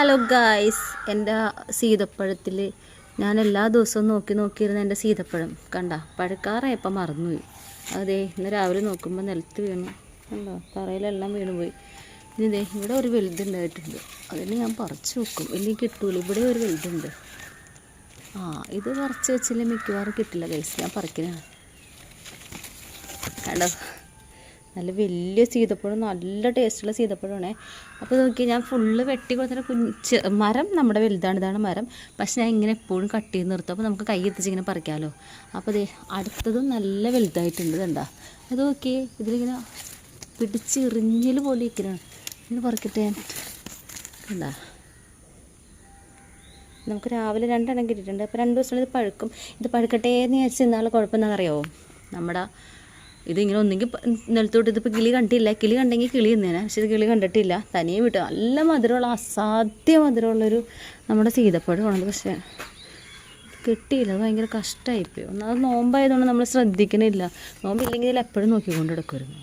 Hello guys, എൻ്റെ സീതപ്പഴത്തിൽ ഞാൻ എല്ലാ ദിവസവും നോക്കിയിരുന്ന എൻ്റെ സീതപ്പഴം കണ്ട പഴുക്കാറായപ്പോൾ മറന്നുപോയി. അതെ, ഇന്ന് രാവിലെ നോക്കുമ്പോൾ നിലത്ത് വീണു. കണ്ടോ, തറയിലെല്ലാം വീണുപോയി. ഇനി ഇവിടെ ഒരു വലുതുണ്ടായിട്ടുണ്ട്, അതിന് ഞാൻ പറിച്ച് വെക്കും, ഇല്ലെങ്കിൽ കിട്ടൂല. ഇവിടെ ഒരു വലുതുണ്ട്. ഇത് പറിച്ച് വെച്ചില്ല മിക്കവാറും കിട്ടില്ല ഗൈസ്. ഞാൻ പറിക്കുന്നതാണ്. കണ്ടോ, നല്ല വലിയ സീതപ്പഴം, നല്ല ടേസ്റ്റുള്ള സീതപ്പഴമാണേ. അപ്പോൾ നോക്കി, ഞാൻ ഫുള്ള് വെട്ടി കൊടുത്തിട്ട് മരം നമ്മുടെ വലുതാണ്, ഇതാണ് മരം. പക്ഷെ ഞാൻ ഇങ്ങനെ എപ്പോഴും കട്ട് ചെയ്ത് നിർത്തും, അപ്പോൾ നമുക്ക് കൈ എത്തിച്ച് ഇങ്ങനെ പറിക്കാമല്ലോ. അപ്പോൾ ദേ അടുത്തതും നല്ല വലുതായിട്ടുണ്ട്. ഇതുണ്ടാ, അത് നോക്കി, ഇതിലിങ്ങനെ പിടിച്ച് എറിഞ്ഞൽ പോലെ ഇരിക്കണം. ഇങ്ങനെ പറിക്കട്ടെ ഞാൻ. കണ്ടാ, നമുക്ക് രാവിലെ 2 എണ്ണം കിട്ടിയിട്ടുണ്ട്. അപ്പോൾ 2 ദിവസം ഇത് പഴുക്കും. ഇത് പഴുക്കട്ടെ എന്ന് വിചാരിച്ച് ഇന്നാളെ കുഴപ്പമെന്താണെന്നറിയാമോ, നമ്മുടെ ഇതിങ്ങനെ ഒന്നെങ്കിൽ നിലത്തോട്ട്, ഇതിപ്പോൾ കിളി കണ്ടില്ല. കിളി കണ്ടെങ്കിൽ കിളി തിന്നേനെ, പക്ഷേ ഇത് കിളി കണ്ടിട്ടില്ല. തനിയെ വിട്ടു. നല്ല മധുരമുള്ള, അസാധ്യ മധുരമുള്ളൊരു നമ്മുടെ സീതപ്പഴമാണത്. പക്ഷേ കിട്ടിയില്ല. അത് ഭയങ്കര കഷ്ടമായിപ്പോയി. ഒന്നാമത് നോമ്പായതുകൊണ്ട് നമ്മൾ ശ്രദ്ധിക്കണില്ല. നോമ്പില്ലെങ്കിൽ ഇതിൽ എപ്പോഴും നോക്കിക്കൊണ്ട് എടുക്കുമായിരുന്നു.